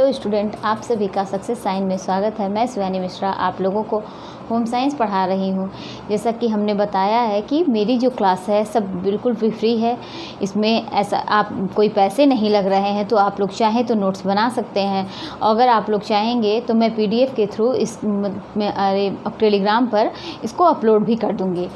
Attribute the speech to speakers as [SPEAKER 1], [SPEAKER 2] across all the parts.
[SPEAKER 1] Hello student, आप सभी का सक्सेस साइन में स्वागत है। मैं शिवानी मिश्रा आप लोगों को होम साइंस पढ़ा रही हूँ। जैसा कि हमने बताया है कि मेरी जो क्लास है सब बिल्कुल फ्री है। इसमें ऐसा आप कोई पैसे नहीं लग रहे हैं, तो आप लोग चाहें तो नोट्स बना सकते हैं। अगर आप लोग चाहेंगे तो मैं PDF के थ्रू टेलीग्राम पर इसको अपलोड भी कर दूँगी।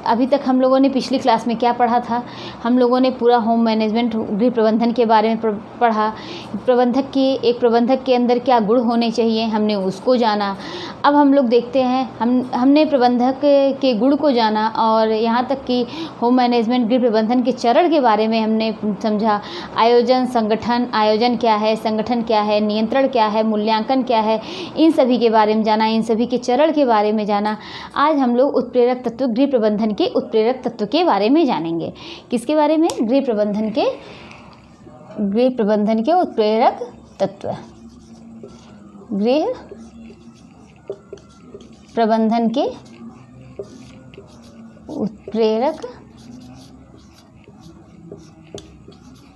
[SPEAKER 1] अभी तक हम लोगों ने पिछली क्लास में क्या पढ़ा था? हम लोगों ने पूरा होम मैनेजमेंट, गृह प्रबंधन के बारे में पढ़ा। एक प्रबंधक के अंदर क्या गुण होने चाहिए, हमने उसको जाना। अब हम लोग देखते हैं, हमने प्रबंधक के गुण को जाना और यहाँ तक कि होम मैनेजमेंट, गृह प्रबंधन के चरण के बारे में हमने समझा। आयोजन क्या है, संगठन क्या है, नियंत्रण क्या है, मूल्यांकन क्या है, इन सभी के बारे में जाना, इन सभी के चरण के बारे में जाना। आज हम लोग उत्प्रेरक तत्व, गृह प्रबंधन के उत्प्रेरक तत्व के बारे में जानेंगे। किसके बारे में? गृह प्रबंधन के उत्प्रेरक तत्व। गृह प्रबंधन के उत्प्रेरक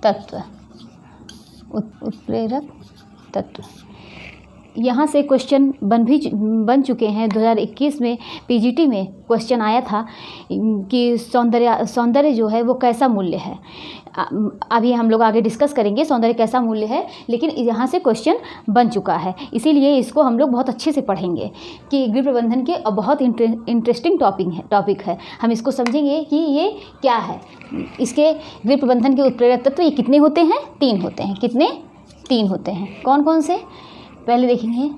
[SPEAKER 1] तत्व। उत्प्रेरक तत्व यहाँ से क्वेश्चन बन चुके हैं। 2021 में PGT में क्वेश्चन आया था कि सौंदर्य जो है वो कैसा मूल्य है। अभी हम लोग आगे डिस्कस करेंगे सौंदर्य कैसा मूल्य है, लेकिन यहाँ से क्वेश्चन बन चुका है, इसीलिए इसको हम लोग बहुत अच्छे से पढ़ेंगे कि गृह प्रबंधन के बहुत इंटरेस्टिंग टॉपिक है। हम इसको समझेंगे कि ये क्या है। इसके गृह प्रबंधन के उत्प्रेरक तत्व ये कितने होते हैं? 3 होते हैं। कितने? 3 होते हैं। कौन कौन से? पहले देखेंगे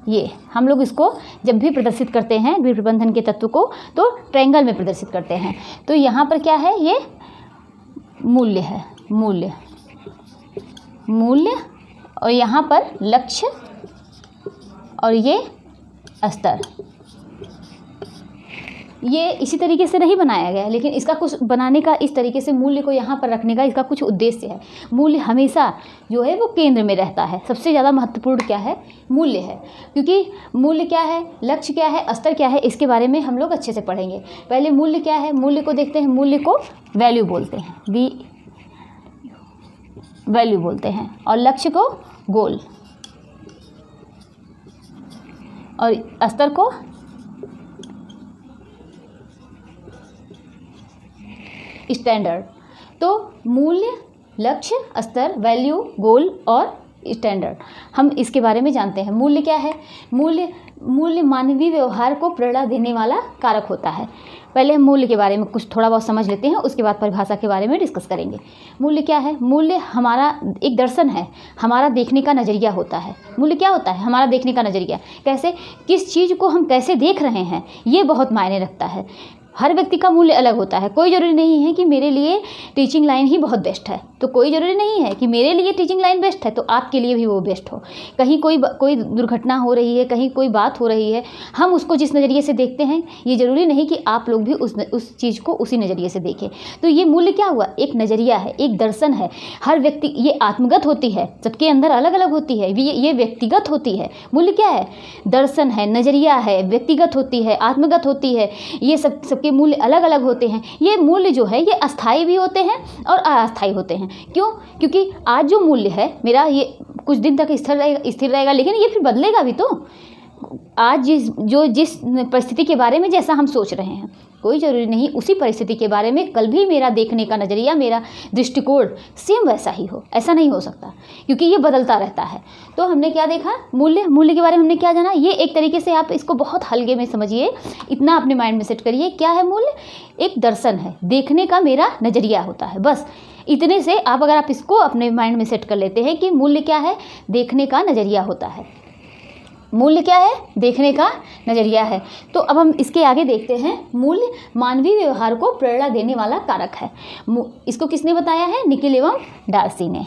[SPEAKER 1] ये हम लोग इसको जब भी प्रदर्शित करते हैं गृह प्रबंधन के तत्व को, तो ट्रायंगल में प्रदर्शित करते हैं। तो यहाँ पर क्या है? ये मूल्य है, मूल्य और यहाँ पर लक्ष्य और ये स्तर। ये इसी तरीके से नहीं बनाया गया है, लेकिन इसका कुछ बनाने का, इस तरीके से मूल्य को यहाँ पर रखने का इसका कुछ उद्देश्य है। मूल्य हमेशा जो है वो केंद्र में रहता है। सबसे ज़्यादा महत्वपूर्ण क्या है? मूल्य है, क्योंकि मूल्य क्या है, लक्ष्य क्या है, स्तर क्या है, इसके बारे में हम लोग अच्छे से पढ़ेंगे। पहले मूल्य क्या है, मूल्य को देखते हैं। मूल्य को वैल्यू बोलते हैं, वैल्यू बोलते हैं, और लक्ष्य को गोल, और स्तर को स्टैंडर्ड। तो मूल्य, लक्ष्य, स्तर, वैल्यू, गोल और स्टैंडर्ड, हम इसके बारे में जानते हैं। मूल्य क्या है? मूल्य मानवीय व्यवहार को प्रेरणा देने वाला कारक होता है। पहले हम मूल्य के बारे में कुछ थोड़ा बहुत समझ लेते हैं, उसके बाद परिभाषा के बारे में डिस्कस करेंगे। मूल्य क्या है? मूल्य हमारा एक दर्शन है, हमारा देखने का नज़रिया होता है। मूल्य क्या होता है? हमारा देखने का नज़रिया। कैसे? किस चीज़ को हम कैसे देख रहे हैं, ये बहुत मायने रखता है। हर व्यक्ति का मूल्य अलग होता है। कोई ज़रूरी नहीं है कि मेरे लिए टीचिंग लाइन ही बहुत बेस्ट है, तो कोई ज़रूरी नहीं है कि मेरे लिए टीचिंग लाइन बेस्ट है तो आपके लिए भी वो बेस्ट हो। कहीं कोई दुर्घटना हो रही है, कहीं कोई बात हो रही है, हम उसको जिस नज़रिए से देखते हैं, ये ज़रूरी नहीं कि आप लोग भी उस चीज़ को उसी नज़रिए से देखें। तो ये मूल्य क्या हुआ? एक नज़रिया है, एक दर्शन है। हर व्यक्ति, ये आत्मगत होती है, सबके अंदर अलग अलग होती है, ये व्यक्तिगत होती है। मूल्य क्या है? दर्शन है, नज़रिया है, व्यक्तिगत होती है, आत्मगत होती है। ये सबके मूल्य अलग अलग होते हैं। ये मूल्य जो है ये अस्थाई भी होते हैं और अस्थाई होते हैं। क्यों? क्योंकि आज जो मूल्य है मेरा, ये कुछ दिन तक स्थिर रहेगा, लेकिन ये फिर बदलेगा भी। तो आज जिस परिस्थिति के बारे में जैसा हम सोच रहे हैं, कोई ज़रूरी नहीं उसी परिस्थिति के बारे में कल भी मेरा देखने का नज़रिया, मेरा दृष्टिकोण सेम वैसा ही हो। ऐसा नहीं हो सकता, क्योंकि ये बदलता रहता है। तो हमने क्या देखा? मूल्य के बारे में हमने क्या जाना? ये एक तरीके से आप इसको बहुत हल्के में समझिए, इतना अपने माइंड में सेट करिए। क्या है मूल्य? एक दर्शन है, देखने का मेरा नज़रिया होता है। बस इतने से अगर आप इसको अपने माइंड में सेट कर लेते हैं कि मूल्य क्या है? देखने का नज़रिया होता है। मूल्य क्या है? देखने का नज़रिया है। तो अब हम इसके आगे देखते हैं। मूल्य मानवीय व्यवहार को प्रेरणा देने वाला कारक है। इसको किसने बताया है? निकिल एवं डार्सी ने।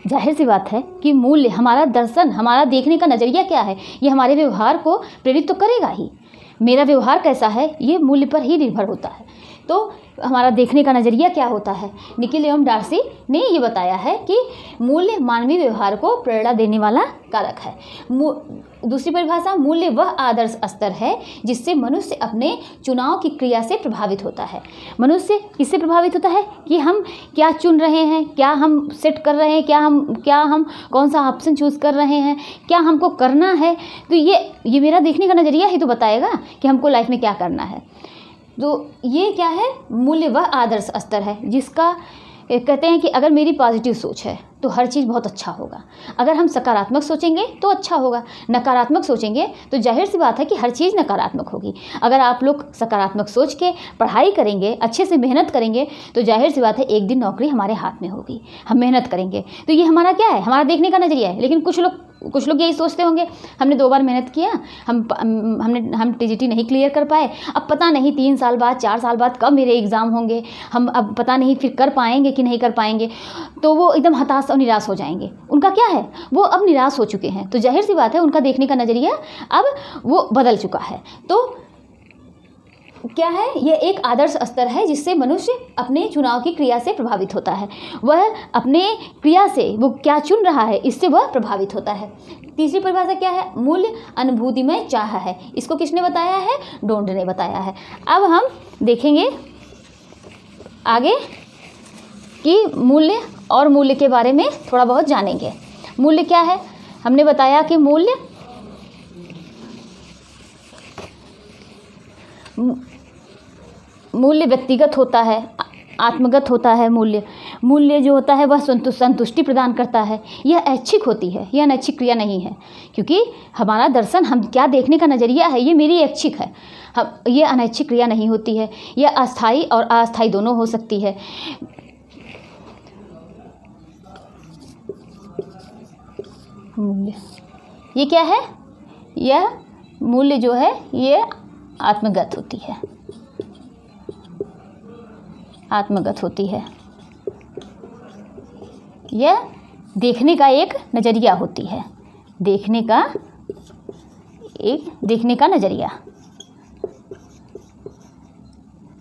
[SPEAKER 1] जाहिर सी बात है कि मूल्य, हमारा दर्शन, हमारा देखने का नज़रिया क्या है, ये हमारे व्यवहार को प्रेरित तो करेगा ही। मेरा व्यवहार कैसा है ये मूल्य पर ही निर्भर होता है। तो हमारा देखने का नज़रिया क्या होता है। निखिल एवं डार्सी ने ये बताया है कि मूल्य मानवीय व्यवहार को प्रेरणा देने वाला कारक है। दूसरी परिभाषा, मूल्य वह आदर्श स्तर है जिससे मनुष्य अपने चुनाव की क्रिया से प्रभावित होता है। मनुष्य किससे प्रभावित होता है कि हम क्या चुन रहे हैं, क्या हम सेट कर रहे हैं, क्या हम कौन सा ऑप्शन चूज़ कर रहे हैं, क्या हमको करना है। तो ये मेरा देखने का नज़रिया ही तो बताएगा कि हमको लाइफ में क्या करना है। तो ये क्या है, मूल्य वह आदर्श स्तर है जिसका कहते हैं कि अगर मेरी पॉजिटिव सोच है तो हर चीज़ बहुत अच्छा होगा। अगर हम सकारात्मक सोचेंगे तो अच्छा होगा, नकारात्मक सोचेंगे तो जाहिर सी बात है कि हर चीज़ नकारात्मक होगी। अगर आप लोग सकारात्मक सोच के पढ़ाई करेंगे, अच्छे से मेहनत करेंगे, तो जाहिर सी बात है एक दिन नौकरी हमारे हाथ में होगी। हम मेहनत करेंगे तो ये हमारा क्या है, हमारा देखने का नज़रिया है। लेकिन कुछ लोग यही सोचते होंगे, हमने 2 बार मेहनत किया, हम टीजीटी नहीं क्लियर कर पाए, अब पता नहीं 3 साल बाद 4 साल बाद कब मेरे एग्ज़ाम होंगे, हम अब पता नहीं फिर कर पाएंगे कि नहीं कर पाएंगे। तो वो एकदम हताश और निराश हो जाएंगे। उनका क्या है, वो अब निराश हो चुके हैं। तो जाहिर सी बात है उनका देखने का नज़रिया अब वो बदल चुका है। तो क्या है, ये एक आदर्श स्तर है जिससे मनुष्य अपने चुनाव की क्रिया से प्रभावित होता है। वह अपने क्रिया से वो क्या चुन रहा है इससे वह प्रभावित होता है। तीसरी परिभाषा क्या है, मूल्य अनुभूतिमय चाह है। इसको किसने बताया है, डोंड ने बताया है। अब हम देखेंगे आगे कि मूल्य के बारे में थोड़ा बहुत जानेंगे। मूल्य क्या है, हमने बताया कि मूल्य व्यक्तिगत होता है, आत्मगत होता है। मूल्य जो होता है वह संतुष्टि प्रदान करता है। यह ऐच्छिक होती है, यह अनैच्छिक क्रिया नहीं है, क्योंकि हमारा दर्शन, हम क्या देखने का नज़रिया है, ये मेरी ऐच्छिक है। ये अनैच्छिक क्रिया नहीं होती है। यह अस्थाई और अस्थाई दोनों हो सकती है। मूल्य ये क्या है, यह मूल्य जो है ये आत्मगत होती है, आत्मगत होती है। यह देखने का एक नज़रिया होती है, देखने का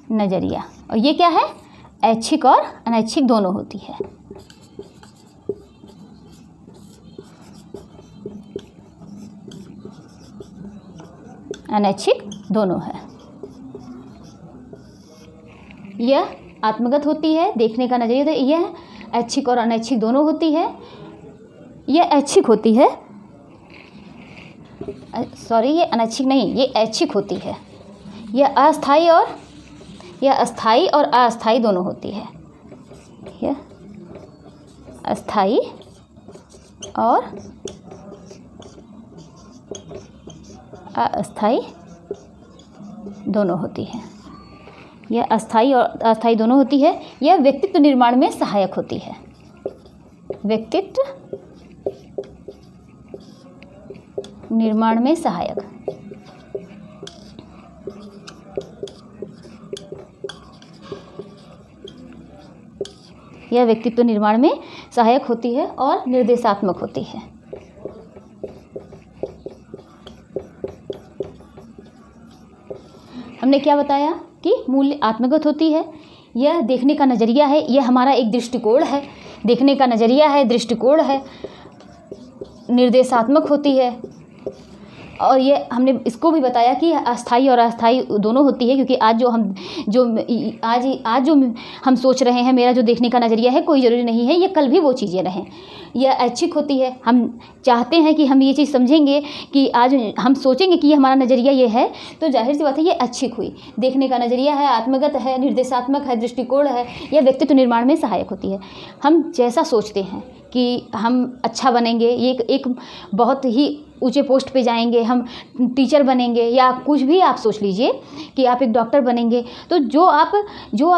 [SPEAKER 1] नज़रिया। और ये क्या है, ऐच्छिक और अनैच्छिक दोनों होती है। अनैच्छिक दोनों है। यह आत्मगत होती है, देखने का नज़रिया। तो यह ऐच्छिक और अनैच्छिक दोनों होती है। यह ऐच्छिक होती है, ये अनैच्छिक नहीं, ये ऐच्छिक होती है। यह अस्थाई और अस्थाई दोनों होती है। यह अस्थाई और अस्थाई दोनों होती है। यह अस्थाई और अस्थाई दोनों होती है। यह व्यक्तित्व निर्माण में सहायक होती है। व्यक्तित्व निर्माण में सहायक। यह व्यक्तित्व निर्माण में सहायक होती है और निर्देशात्मक होती है। हमने क्या बताया कि मूल्य आत्मगत होती है। यह देखने का नज़रिया है, यह हमारा एक दृष्टिकोण है, देखने का नज़रिया है, दृष्टिकोण है। निर्देशात्मक होती है। और ये हमने इसको भी बताया कि अस्थाई और अस्थाई दोनों होती है, क्योंकि आज जो हम सोच रहे हैं, मेरा जो देखने का नज़रिया है, कोई ज़रूरी नहीं है ये कल भी वो चीज़ें रहें। यह ऐच्छिक होती है। हम चाहते हैं कि हम ये चीज़ समझेंगे कि आज हम सोचेंगे कि ये हमारा नज़रिया ये है, तो जाहिर सी बात है ये ऐच्छिक हुई। देखने का नज़रिया है, आत्मगत है, निर्देशात्मक है, दृष्टिकोण है। यह व्यक्तित्व निर्माण में सहायक होती है। हम जैसा सोचते हैं कि हम अच्छा बनेंगे, ये एक बहुत ही ऊंचे पोस्ट पे जाएंगे, हम टीचर बनेंगे, या कुछ भी आप सोच लीजिए कि आप एक डॉक्टर बनेंगे, तो जो आप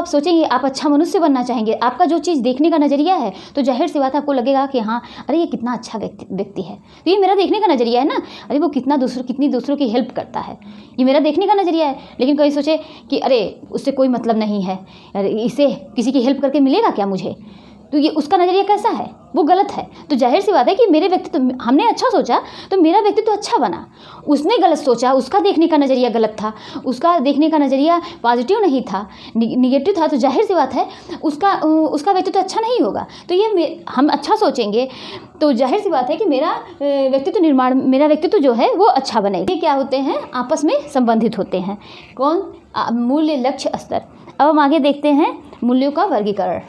[SPEAKER 1] सोचेंगे, आप अच्छा मनुष्य बनना चाहेंगे, आपका जो चीज़ देखने का नज़रिया है, तो जाहिर सी बात है आपको लगेगा कि हाँ, अरे ये कितना अच्छा व्यक्ति है। तो ये मेरा देखने का नज़रिया है ना, अरे वो कितनी दूसरों की हेल्प करता है, ये मेरा देखने का नज़रिया है। लेकिन कोई सोचे कि अरे उससे कोई मतलब नहीं है, अरे इसे किसी की हेल्प करके मिलेगा क्या मुझे, तो ये उसका नज़रिया कैसा है, वो गलत है। तो जाहिर सी बात है कि मेरे व्यक्तित्व, हमने अच्छा सोचा तो मेरा व्यक्तित्व अच्छा बना, उसने गलत सोचा, उसका देखने का नज़रिया गलत था, उसका देखने का नज़रिया पॉजिटिव नहीं था, निगेटिव था, तो जाहिर सी बात है उसका व्यक्तित्व अच्छा नहीं होगा। तो ये हम अच्छा सोचेंगे तो जाहिर सी बात है कि मेरा व्यक्तित्व जो है वो अच्छा बनेगा। ये क्या होते हैं, आपस में संबंधित होते हैं। कौन, मूल्य, लक्ष्य, स्तर। अब हम आगे देखते हैं मूल्यों का वर्गीकरण।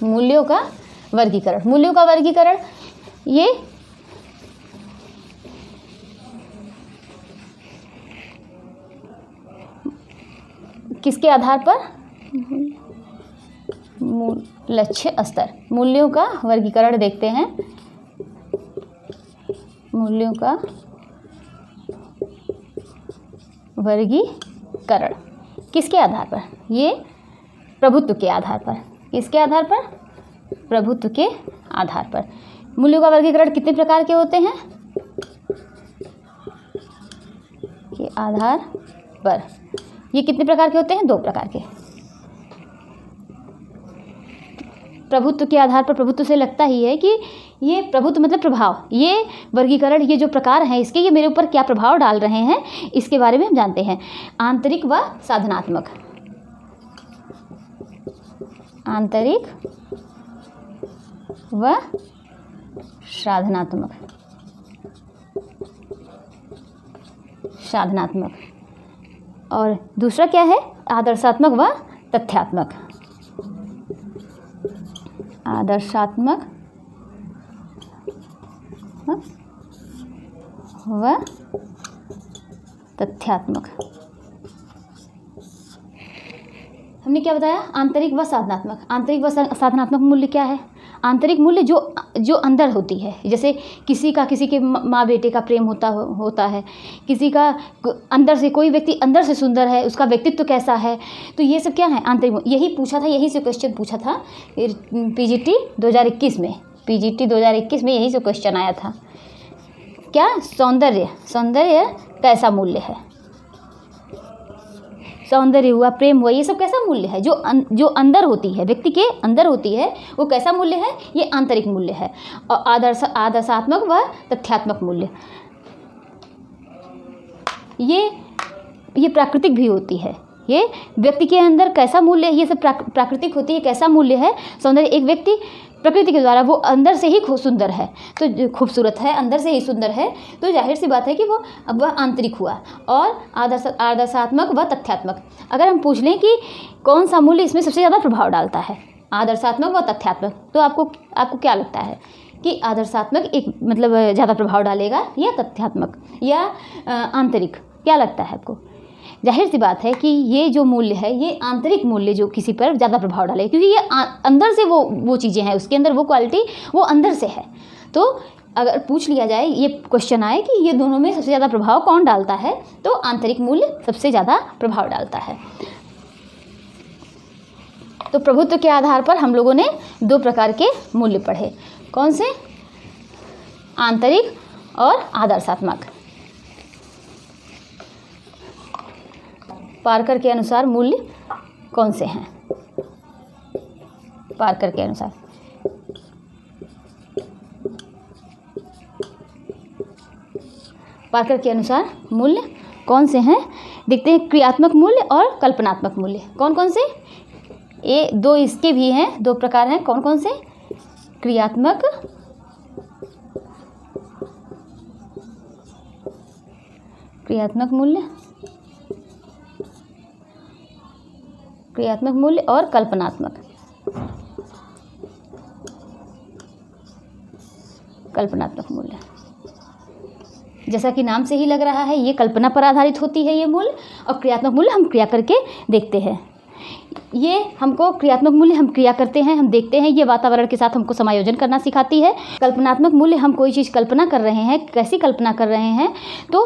[SPEAKER 1] मूल्यों का वर्गीकरण ये किसके आधार पर, लक्ष्य, स्तर। मूल्यों का वर्गीकरण देखते हैं। मूल्यों का वर्गीकरण किसके आधार पर, ये प्रभुत्व के आधार पर। किसके आधार पर, प्रभुत्व के आधार पर। मूल्यों का वर्गीकरण कितने प्रकार के होते हैं, के आधार पर। ये कितने प्रकार के होते हैं, 2 प्रकार के। प्रभुत्व के आधार पर, प्रभुत्व से लगता ही है कि ये प्रभुत्व मतलब प्रभाव, ये वर्गीकरण, ये जो प्रकार हैं इसके, ये मेरे ऊपर क्या प्रभाव डाल रहे हैं, इसके बारे में हम जानते हैं। आंतरिक व साधनात्मक। आंतरिक व साधनात्मक। और दूसरा क्या है, आदर्शात्मक व तथ्यात्मक। आदर्शात्मक व तथ्यात्मक। हमने क्या बताया, आंतरिक व साधनात्मक। आंतरिक व साधनात्मक मूल्य क्या है, आंतरिक मूल्य जो अंदर होती है, जैसे किसी के माँ बेटे का प्रेम होता है, किसी का अंदर से, कोई व्यक्ति अंदर से सुंदर है, उसका व्यक्तित्व कैसा है, तो ये सब क्या है, आंतरिक। यही पूछा था, यही से क्वेश्चन पूछा था पीजीटी 2021 में। पीजीटी 2021 में यही से क्वेश्चन आया था। क्या, सौंदर्य कैसा मूल्य है, सौंदर्य हुआ, प्रेम हुआ, ये सब कैसा मूल्य है, जो अंदर होती है, व्यक्ति के अंदर होती है, वो कैसा मूल्य है, ये आंतरिक मूल्य है। और आदर्शात्मक व तथ्यात्मक मूल्य, ये प्राकृतिक भी होती है। ये व्यक्ति के अंदर कैसा मूल्य है, ये सब प्राकृतिक होती है, कैसा मूल्य है। सौंदर्य, एक व्यक्ति प्रकृति के द्वारा वो अंदर से ही सुंदर है, तो खूबसूरत है, अंदर से ही सुंदर है, तो जाहिर सी बात है कि वह आंतरिक हुआ। और आदर्शात्मक व तथ्यात्मक, अगर हम पूछ लें कि कौन सा मूल्य इसमें सबसे ज़्यादा प्रभाव डालता है, आदर्शात्मक व तथ्यात्मक, तो आपको क्या लगता है कि आदर्शात्मक एक मतलब ज़्यादा प्रभाव डालेगा या तथ्यात्मक या आंतरिक, क्या लगता है आपको? जाहिर सी बात है कि ये जो मूल्य है, ये आंतरिक मूल्य जो किसी पर ज़्यादा प्रभाव डाले, क्योंकि ये अंदर से वो चीज़ें हैं, उसके अंदर वो क्वालिटी वो अंदर से है। तो अगर पूछ लिया जाए, ये क्वेश्चन आए कि ये दोनों में सबसे ज़्यादा प्रभाव कौन डालता है, तो आंतरिक मूल्य सबसे ज़्यादा प्रभाव डालता है। तो प्रभुत्व के आधार पर हम लोगों ने 2 प्रकार के मूल्य पढ़े, कौन से, आंतरिक और आदर्शात्मक। पार्कर के अनुसार मूल्य कौन से हैं, पार्कर के अनुसार मूल्य कौन से हैं, देखते हैं। क्रियात्मक मूल्य और कल्पनात्मक मूल्य कौन कौन से, ये 2 इसके भी हैं, 2 प्रकार हैं, कौन कौन से, क्रियात्मक मूल्य और कल्पनात्मक मूल्य। जैसा कि नाम से ही लग रहा है, ये कल्पना पर आधारित होती है ये मूल्य, और क्रियात्मक मूल्य हम क्रिया करके देखते हैं। ये हमको क्रियात्मक मूल्य हम क्रिया करते हैं, हम देखते हैं, ये वातावरण के साथ हमको समायोजन करना सिखाती है। कल्पनात्मक मूल्य हम कोई चीज़ कल्पना कर रहे हैं, कैसी कल्पना कर रहे हैं, तो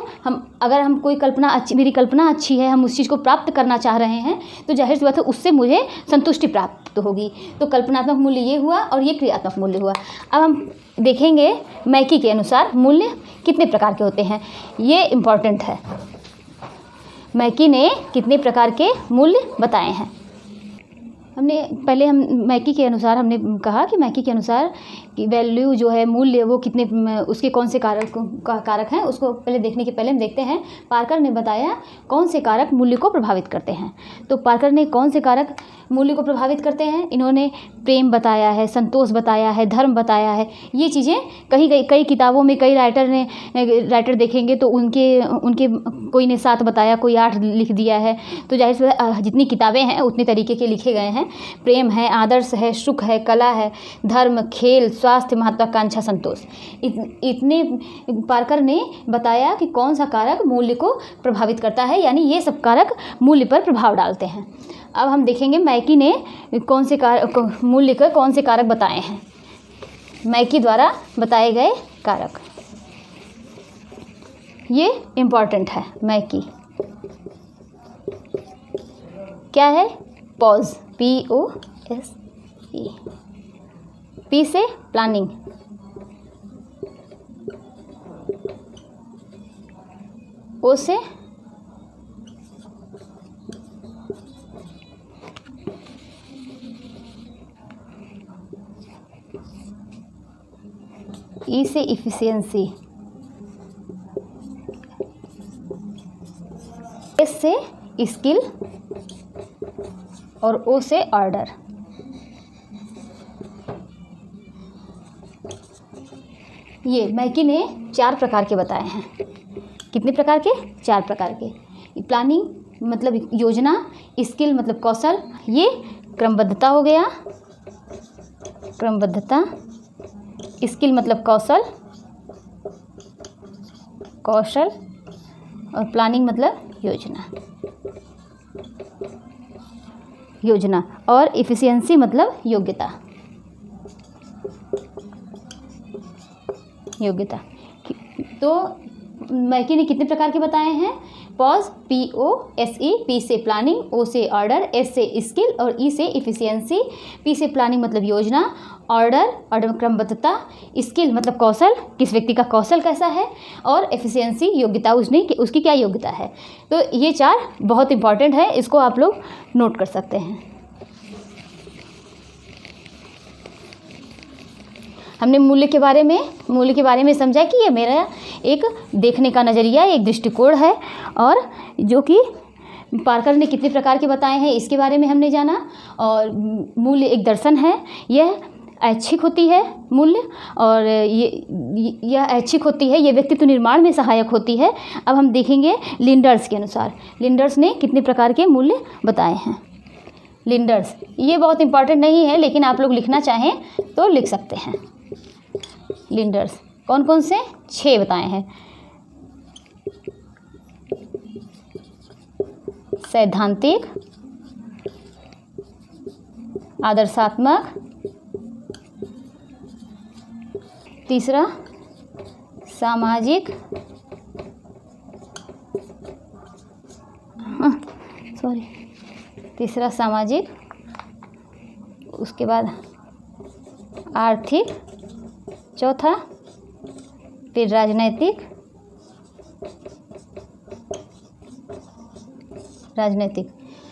[SPEAKER 1] अगर हम कोई कल्पना अच्छी, मेरी कल्पना अच्छी है, हम उस चीज़ को प्राप्त करना चाह रहे हैं, तो जाहिर सी बात है उससे मुझे संतुष्टि प्राप्त होगी। तो कल्पनात्मक मूल्य ये हुआ और ये क्रियात्मक मूल्य हुआ। अब हम देखेंगे मैकी के अनुसार मूल्य कितने प्रकार के होते हैं, ये इम्पॉर्टेंट है। मैकी ने कितने प्रकार के मूल्य बताए हैं। हम मैकी के अनुसार हमने कहा कि मैकी के अनुसार कि वैल्यू जो है, मूल्य, वो कितने उसके कौन से कारक हैं, उसको पहले देखने के पहले हम देखते हैं पार्कर ने बताया कौन से कारक मूल्य को प्रभावित करते हैं। तो पार्कर ने कौन से कारक मूल्य को प्रभावित करते हैं, इन्होंने प्रेम बताया है, संतोष बताया है, धर्म बताया है। ये चीज़ें कई किताबों में कई राइटर देखेंगे तो उनके कोई ने 7 बताया, कोई 8 लिख दिया है। तो जाहिर सी जितनी किताबें हैं उतनी तरीके के लिखे गए हैं। प्रेम है, आदर्श है, सुख है, कला है, धर्म, खेल, स्वास्थ्य, महत्वाकांक्षा, संतोष, इतने पार्कर ने बताया कि कौन सा कारक मूल्य को प्रभावित करता है, यानी ये सब कारक मूल्य पर प्रभाव डालते हैं। अब हम देखेंगे मैकी ने मूल्य के कौन से कारक बताए हैं। मैकी द्वारा बताए गए कारक, ये इम्पॉर्टेंट है। मैकी क्या है? पॉज, POSE, P से प्लानिंग, O से E से इफिशियंसी, S से स्किल और O से ऑर्डर। ये मैकी ने 4 प्रकार के बताए हैं। कितने प्रकार के? 4 प्रकार के। प्लानिंग मतलब योजना, स्किल मतलब कौशल, ये क्रमबद्धता हो गया, क्रमबद्धता, स्किल मतलब कौशल और प्लानिंग मतलब योजना और इफिशियंसी मतलब योग्यता। तो मैकी ने कितने प्रकार के बताए हैं? पॉज, POSE, P से प्लानिंग, O से ऑर्डर, S से स्किल और E से इफिशियंसी। P से प्लानिंग मतलब योजना, ऑर्डर क्रमबद्धता, स्किल मतलब कौशल, किस व्यक्ति का कौशल कैसा है, और एफिशिएंसी योग्यता, उसकी क्या योग्यता है। तो ये 4 बहुत इंपॉर्टेंट है, इसको आप लोग नोट कर सकते हैं। हमने मूल्य के बारे में समझा कि ये मेरा एक देखने का नज़रिया, एक दृष्टिकोण है, और जो कि पार्कर ने कितने प्रकार के बताए हैं इसके बारे में हमने जाना। और मूल्य एक दर्शन है, यह ऐच्छिक होती है मूल्य, और यह ऐच्छिक होती है, ये व्यक्तित्व निर्माण में सहायक होती है। अब हम देखेंगे लिंडर्स के अनुसार, लिंडर्स ने कितने प्रकार के मूल्य बताए हैं। लिंडर्स, ये बहुत इंपॉर्टेंट नहीं है, लेकिन आप लोग लिखना चाहें तो लिख सकते हैं। लिंडर्स कौन कौन से? 6 बताए हैं। सैद्धांतिक, आदर्शात्मक, तीसरा सामाजिक, तीसरा सामाजिक, उसके बाद आर्थिक, चौथा फिर राजनैतिक,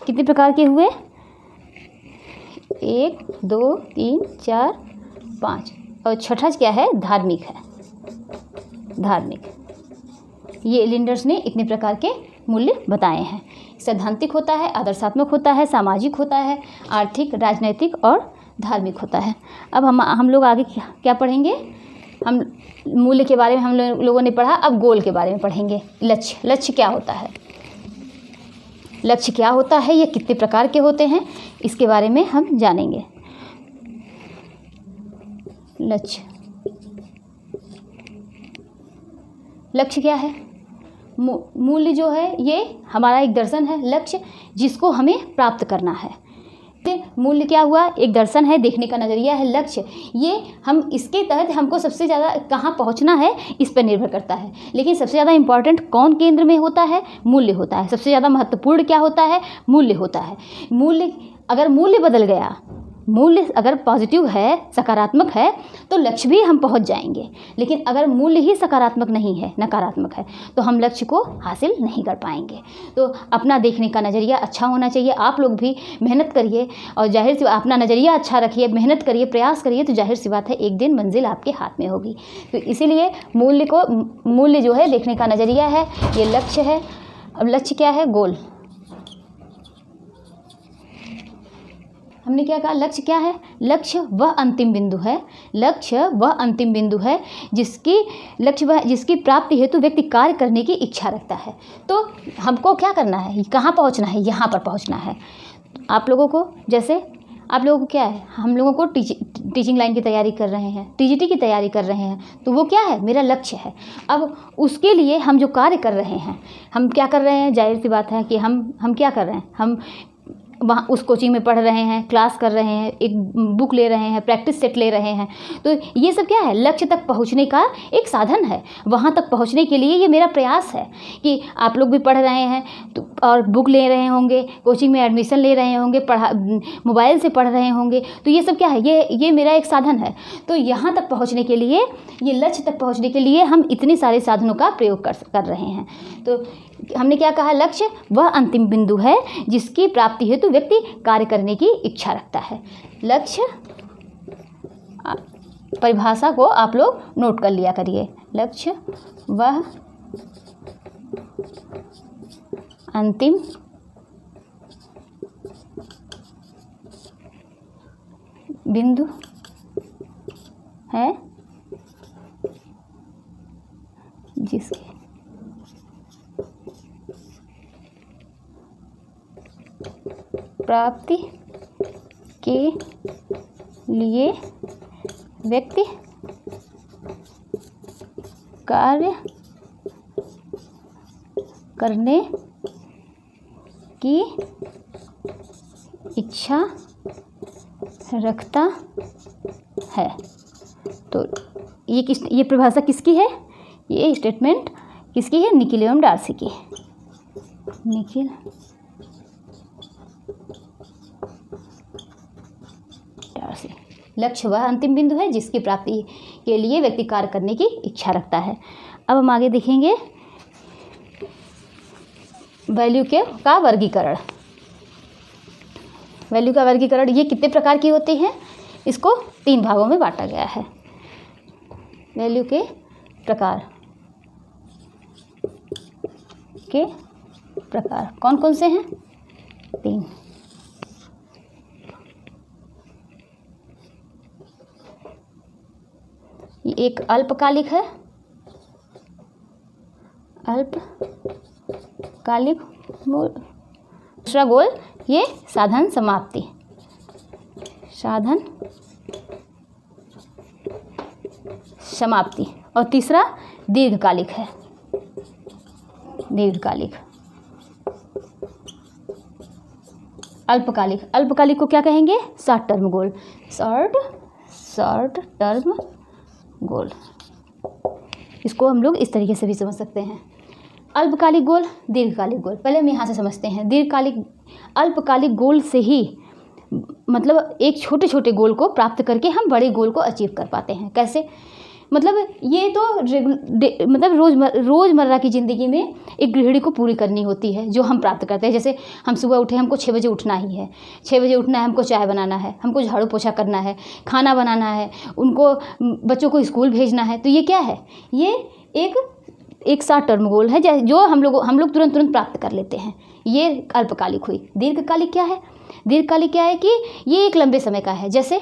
[SPEAKER 1] कितने प्रकार के हुए? 1 2 3 4 5, और छठा क्या है? धार्मिक है, धार्मिक। ये लिंडर्स ने इतने प्रकार के मूल्य बताए हैं। सैद्धांतिक होता है, आदर्शात्मक होता है, सामाजिक होता है, आर्थिक, राजनैतिक और धार्मिक होता है। अब हम लोग आगे क्या पढ़ेंगे? हम मूल्य के बारे में हम लोगों ने पढ़ा, अब गोल के बारे में पढ़ेंगे। लक्ष्य क्या होता है? लक्ष्य क्या होता है, ये कितने प्रकार के होते हैं, इसके बारे में हम जानेंगे। लक्ष्य क्या है? मूल्य जो है ये हमारा एक दर्शन है, लक्ष्य जिसको हमें प्राप्त करना है। मूल्य क्या हुआ? एक दर्शन है, देखने का नज़रिया है। लक्ष्य, ये हम इसके तहत हमको सबसे ज़्यादा कहाँ पहुँचना है इस पर निर्भर करता है। लेकिन सबसे ज़्यादा इम्पॉर्टेंट कौन केंद्र में होता है? मूल्य होता है। सबसे ज़्यादा महत्वपूर्ण क्या होता है? मूल्य होता है। अगर मूल्य बदल गया मूल्य अगर पॉजिटिव है, सकारात्मक है, तो लक्ष्य भी हम पहुंच जाएंगे। लेकिन अगर मूल्य ही सकारात्मक नहीं है, नकारात्मक है, तो हम लक्ष्य को हासिल नहीं कर पाएंगे। तो अपना देखने का नज़रिया अच्छा होना चाहिए। आप लोग भी मेहनत करिए और जाहिर सी अपना नज़रिया अच्छा रखिए, मेहनत करिए, प्रयास करिए, तो जाहिर सी बात है एक दिन मंजिल आपके हाथ में होगी। तो इसीलिए मूल्य जो है देखने का नज़रिया है, ये लक्ष्य है। अब लक्ष्य क्या है? गोल। हमने क्या कहा? लक्ष्य क्या है? लक्ष्य वह अंतिम बिंदु है, लक्ष्य वह अंतिम बिंदु है जिसकी प्राप्ति हेतु व्यक्ति कार्य करने की इच्छा रखता है। तो हमको क्या करना है? कहाँ पहुँचना है? यहाँ पर पहुँचना है। आप लोगों को, जैसे आप लोगों को क्या है, हम लोगों को टीचिंग लाइन की तैयारी कर रहे हैं, टीजीटी की तैयारी कर रहे हैं, तो वो क्या है? मेरा लक्ष्य है। अब उसके लिए हम जो कार्य कर रहे हैं, हम क्या कर रहे हैं? जाहिर सी बात है कि हम क्या कर रहे हैं? हम वहाँ उस कोचिंग में पढ़ रहे हैं, क्लास कर रहे हैं, एक बुक ले रहे हैं, प्रैक्टिस सेट ले रहे हैं। तो ये सब क्या है? लक्ष्य तक पहुँचने का एक साधन है। वहाँ तक पहुँचने के लिए ये मेरा प्रयास है कि आप लोग भी पढ़ रहे हैं तो और बुक ले रहे होंगे, कोचिंग में एडमिशन ले रहे होंगे, मोबाइल से पढ़ रहे होंगे, तो ये सब क्या है? ये मेरा एक साधन है। तो यहाँ तक पहुँचने के लिए, ये लक्ष्य तक पहुँचने के लिए हम इतने सारे साधनों का प्रयोग कर रहे हैं। तो हमने क्या कहा? लक्ष्य वह अंतिम बिंदु है जिसकी प्राप्ति हेतु तो व्यक्ति कार्य करने की इच्छा रखता है। लक्ष्य परिभाषा को आप लोग नोट कर लिया करिए। लक्ष्य वह अंतिम बिंदु है जिसकी प्राप्ति के लिए व्यक्ति कार्य करने की इच्छा रखता है। तो ये परिभाषा किसकी है? ये स्टेटमेंट किसकी है? निकिल एवं डार्सी की। निकिल डार्सी। लक्ष्य वह अंतिम बिंदु है जिसकी प्राप्ति के लिए व्यक्ति कार्य करने की इच्छा रखता है। अब हम आगे देखेंगे वैल्यू का वर्गीकरण। वैल्यू का वर्गीकरण ये कितने प्रकार की होती हैं? इसको 3 भागों में बांटा गया है। वैल्यू के प्रकार कौन कौन से हैं? 3। ये एक अल्पकालिक है, अल्पकालिक गोल। दूसरा गोल ये साधन समाप्ति, और तीसरा दीर्घकालिक है। अल्पकालिक को क्या कहेंगे? Short term goal. Short term goal, इसको हम लोग इस तरीके से भी समझ सकते हैं। अल्पकालिक गोल, दीर्घकालिक गोल। पहले हम यहाँ से समझते हैं। अल्पकालिक गोल से ही मतलब एक छोटे छोटे गोल को प्राप्त करके हम बड़े गोल को अचीव कर पाते हैं। कैसे? मतलब ये तो मतलब रोज़मर्रा की ज़िंदगी में एक गृहिणी को पूरी करनी होती है जो हम प्राप्त करते हैं। जैसे हम सुबह उठे, हमको 6 बजे उठना ही है। 6 बजे उठना है, हमको चाय बनाना है, हमको झाड़ू पोछा करना है, खाना बनाना है, उनको बच्चों को स्कूल भेजना है। तो ये क्या है? ये एक शॉर्ट टर्म गोल है जो हम लोग तुरंत प्राप्त कर लेते हैं। ये अल्पकालिक हुई। दीर्घकालिक क्या है? दीर्घकालिक क्या है कि ये एक लंबे समय का है। जैसे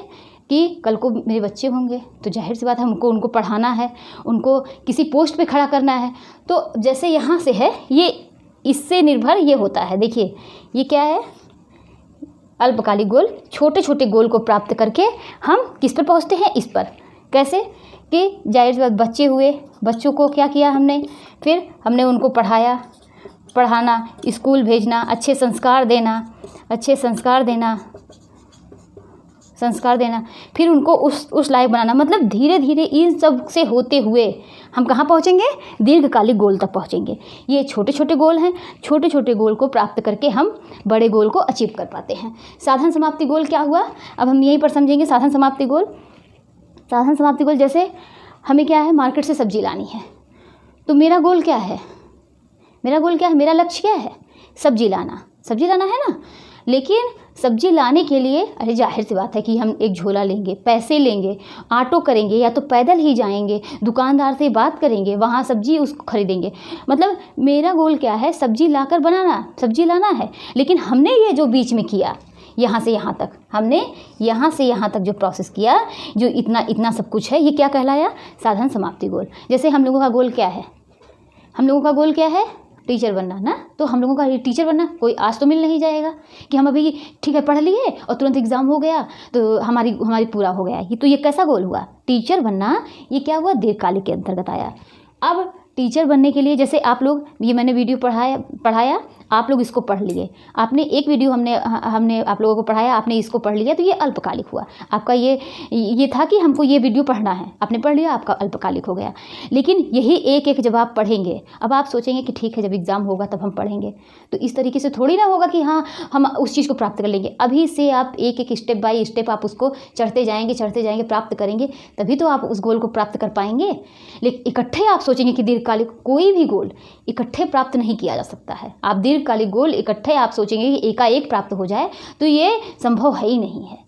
[SPEAKER 1] कि कल को मेरे बच्चे होंगे तो जाहिर सी बात है हमको उनको पढ़ाना है, उनको किसी पोस्ट पे खड़ा करना है। तो जैसे यहाँ से है, ये इससे निर्भर ये होता है। देखिए ये क्या है? अल्पकालिक गोल। छोटे छोटे गोल को प्राप्त करके हम किस पर पहुँचते हैं? इस पर। कैसे? कि जाहिर सी बात बच्चे हुए, बच्चों को क्या किया हमने? फिर हमने उनको पढ़ाना, स्कूल भेजना, अच्छे संस्कार देना, संस्कार देना, फिर उनको उस लायक बनाना। मतलब धीरे धीरे इन सब से होते हुए हम कहाँ पहुँचेंगे? दीर्घकालिक गोल तक पहुँचेंगे। ये छोटे छोटे गोल हैं, छोटे छोटे गोल को प्राप्त करके हम बड़े गोल को अचीव कर पाते हैं। साधन समाप्ति गोल क्या हुआ? अब हम यहीं पर समझेंगे साधन समाप्ति गोल। साधन समाप्ति गोल जैसे हमें क्या है, मार्केट से सब्जी लानी है, तो मेरा गोल क्या है? मेरा गोल क्या है? मेरा लक्ष्य क्या है? सब्जी लाना। सब्जी लाना है ना। लेकिन सब्जी लाने के लिए अरे जाहिर सी बात है कि हम एक झोला लेंगे, पैसे लेंगे, ऑटो करेंगे या तो पैदल ही जाएंगे, दुकानदार से बात करेंगे, वहाँ सब्जी उसको खरीदेंगे। मतलब मेरा गोल क्या है? सब्जी लाकर बनाना, सब्जी लाना है। लेकिन हमने ये जो बीच में किया, यहाँ से यहाँ तक, हमने यहाँ से यहाँ तक जो प्रोसेस किया, जो इतना सब कुछ है, ये क्या कहलाया? साधन समाप्ति गोल। जैसे हम लोगों का गोल क्या है? हम लोगों का गोल क्या है? टीचर बनना ना। तो हम लोगों का ये टीचर बनना कोई आज तो मिल नहीं जाएगा कि हम अभी ठीक है पढ़ लिए और तुरंत एग्ज़ाम हो गया तो हमारी पूरा हो गया। ये कैसा गोल हुआ? टीचर बनना ये क्या हुआ? दीर्घकालिक के अंतर्गत आया। अब टीचर बनने के लिए जैसे आप लोग, ये मैंने वीडियो पढ़ाया, आप लोग इसको पढ़ लिए, आपने एक वीडियो हमने आप लोगों को पढ़ाया, आपने इसको पढ़ लिया, तो ये अल्पकालिक हुआ आपका। ये था कि हमको ये वीडियो पढ़ना है, आपने पढ़ लिया, आपका अल्पकालिक हो गया। लेकिन यही एक एक जब आप पढ़ेंगे, अब आप सोचेंगे कि ठीक है जब एग्ज़ाम होगा तब हम पढ़ेंगे, तो इस तरीके से थोड़ी ना होगा कि हाँ हम उस चीज़ को प्राप्त कर लेंगे। अभी से आप एक एक स्टेप बाय स्टेप आप उसको चढ़ते जाएंगे, प्राप्त करेंगे, तभी तो आप उस गोल को प्राप्त कर पाएंगे। लेकिन इकट्ठे आप सोचेंगे कि दीर्घकालिक, कोई भी गोल इकट्ठे प्राप्त नहीं किया जा सकता है। आप दीर्घकालिक गोल इकट्ठे आप सोचेंगे कि एकाएक प्राप्त हो जाए, तो ये संभव है ही नहीं है।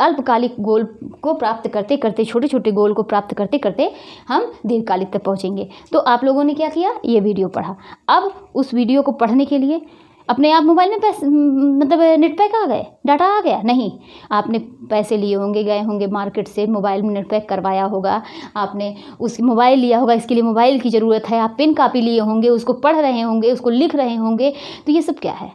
[SPEAKER 1] अल्पकालिक गोल को प्राप्त करते करते, छोटे छोटे गोल को प्राप्त करते करते हम दीर्घकालिक तक पहुँचेंगे। तो आप लोगों ने क्या किया? ये वीडियो पढ़ा। अब उस वीडियो को पढ़ने के लिए अपने आप मोबाइल में पैसे, मतलब नेट पैक आ गए, डाटा आ गया? नहीं, आपने पैसे लिए होंगे, गए होंगे मार्केट से, मोबाइल में नेट पैक करवाया होगा, आपने उस मोबाइल लिया होगा, इसके लिए मोबाइल की ज़रूरत है, आप पेन कापी लिए होंगे, उसको पढ़ रहे होंगे, उसको लिख रहे होंगे। तो ये सब क्या है?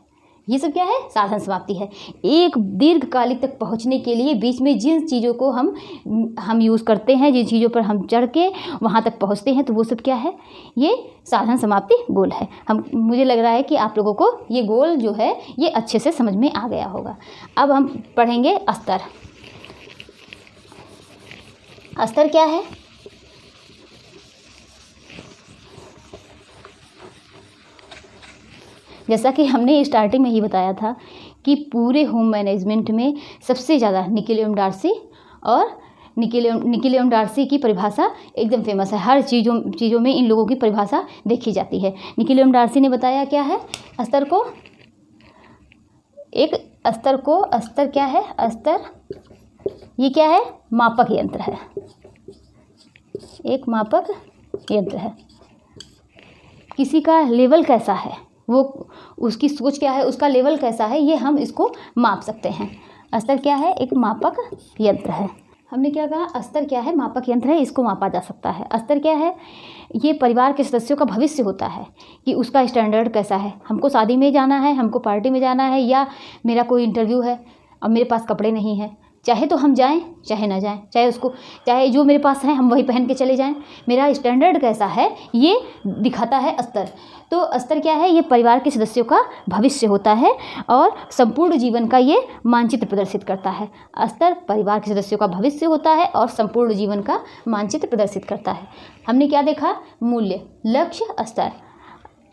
[SPEAKER 1] ये सब क्या है? साधन समाप्ति है। एक दीर्घकालिक तक पहुंचने के लिए बीच में जिन चीज़ों को हम यूज़ करते हैं, जिन चीज़ों पर हम चढ़ के वहाँ तक पहुंचते हैं, तो वो सब क्या है? ये साधन समाप्ति गोल है। मुझे लग रहा है कि आप लोगों को ये गोल जो है ये अच्छे से समझ में आ गया होगा। अब हम पढ़ेंगे अस्तर। अस्तर क्या है? जैसा कि हमने स्टार्टिंग में ही बताया था कि पूरे होम मैनेजमेंट में सबसे ज़्यादा निकिल डार्सी और निकिल डार्सी की परिभाषा एकदम फेमस है। हर चीज़ों में इन लोगों की परिभाषा देखी जाती है। निकिल डार्सी ने बताया क्या है अस्तर को? अस्तर क्या है? अस्तर ये क्या है? मापक यंत्र है, एक मापक यंत्र है। किसी का लेवल कैसा है, वो उसकी सोच क्या है, उसका लेवल कैसा है, ये हम इसको माप सकते हैं। अस्तर क्या है? एक मापक यंत्र है। हमने क्या कहा? अस्तर क्या है? मापक यंत्र है, इसको मापा जा सकता है। अस्तर क्या है? ये परिवार के सदस्यों का भविष्य होता है कि उसका स्टैंडर्ड कैसा है। हमको शादी में जाना है, हमको पार्टी में जाना है, या मेरा कोई इंटरव्यू है, अब मेरे पास कपड़े नहीं हैं, चाहे तो हम जाएं चाहे ना जाएं, चाहे जो मेरे पास है हम वही पहन के चले जाएं, मेरा स्टैंडर्ड कैसा है ये दिखाता है अस्तर। तो अस्तर क्या है? ये परिवार के सदस्यों का भविष्य होता है और संपूर्ण जीवन का ये मानचित्र प्रदर्शित करता है। अस्तर परिवार के सदस्यों का भविष्य होता है और संपूर्ण जीवन का मानचित्र प्रदर्शित करता है। हमने क्या देखा? मूल्य, लक्ष्य, अस्तर।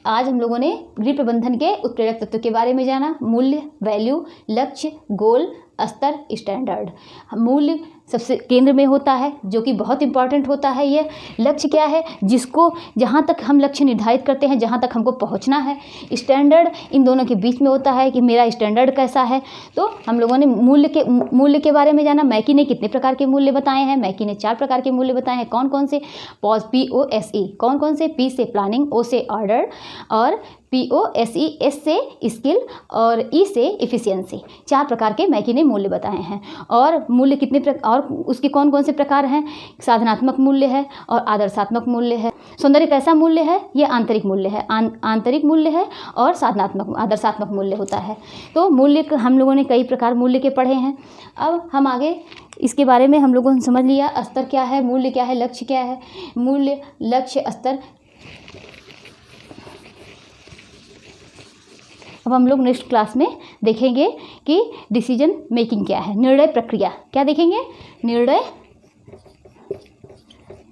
[SPEAKER 1] आज हम लोगों ने गृह प्रबंधन के उत्प्रेरक तत्व के बारे में जाना। मूल्य, वैल्यू, लक्ष्य, गोल, अस्तर, स्टैंडर्ड। मूल्य सबसे केंद्र में होता है, जो कि बहुत इंपॉर्टेंट होता है। ये लक्ष्य क्या है? जिसको जहाँ तक हम लक्ष्य निर्धारित करते हैं, जहाँ तक हमको पहुँचना है। स्टैंडर्ड इन दोनों के बीच में होता है कि मेरा स्टैंडर्ड कैसा है। तो हम लोगों ने मूल्य के बारे में जाना। मैकी ने कितने प्रकार के मूल्य बताए हैं? मैकी ने 4 प्रकार के मूल्य बताए हैं। कौन कौन से? POSE। कौन कौन से? P से प्लानिंग, O से ऑर्डर और POSE, S से स्किल और E से इफिशियंसी। 4 प्रकार के मैकी ने मूल्य बताए हैं। और मूल्य कितने और उसके कौन कौन से प्रकार हैं? साधनात्मक मूल्य है और आदर्शात्मक मूल्य है। सौंदर्य कैसा मूल्य है? ये आंतरिक मूल्य है, आंतरिक मूल्य है और साधनात्मक आदर्शात्मक मूल्य होता है। तो मूल्य हम लोगों ने कई प्रकार मूल्य के पढ़े हैं। अब हम आगे इसके बारे में हम लोगों ने समझ लिया अस्तर क्या है, मूल्य क्या है, लक्ष्य क्या है। मूल्य, लक्ष्य, अस्तर अब हम लोग नेक्स्ट क्लास में देखेंगे कि डिसीजन मेकिंग क्या है, निर्णय प्रक्रिया क्या देखेंगे, निर्णय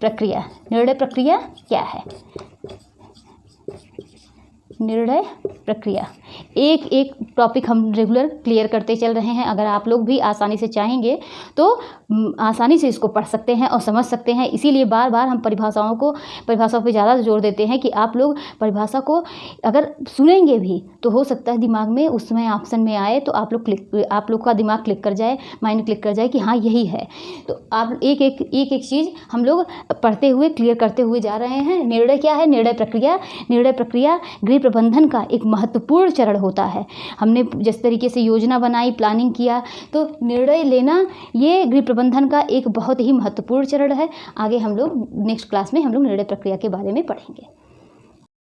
[SPEAKER 1] प्रक्रिया, निर्णय प्रक्रिया क्या है, निर्णय प्रक्रिया। एक एक टॉपिक हम रेगुलर क्लियर करते चल रहे हैं। अगर आप लोग भी आसानी से चाहेंगे तो आसानी से इसको पढ़ सकते हैं और समझ सकते हैं। इसीलिए बार बार हम परिभाषाओं पे ज़्यादा जोर देते हैं कि आप लोग परिभाषा को अगर सुनेंगे भी तो हो सकता है दिमाग में उस समय ऑप्शन में आए तो आप लोग का दिमाग क्लिक कर जाए, माइंड क्लिक कर जाए कि हाँ यही है। तो आप एक एक चीज़ हम लोग पढ़ते हुए क्लियर करते हुए जा रहे हैं। निर्णय क्या है, निर्णय प्रक्रिया। निर्णय प्रक्रिया गृह प्रबंधन का एक महत्वपूर्ण चरण होता है। हमने जिस तरीके से योजना बनाई, प्लानिंग किया, तो निर्णय लेना ये गृह प्रबंधन का एक बहुत ही महत्वपूर्ण चरण है। आगे हम लोग नेक्स्ट क्लास में हम लोग निर्णय प्रक्रिया के बारे में पढ़ेंगे।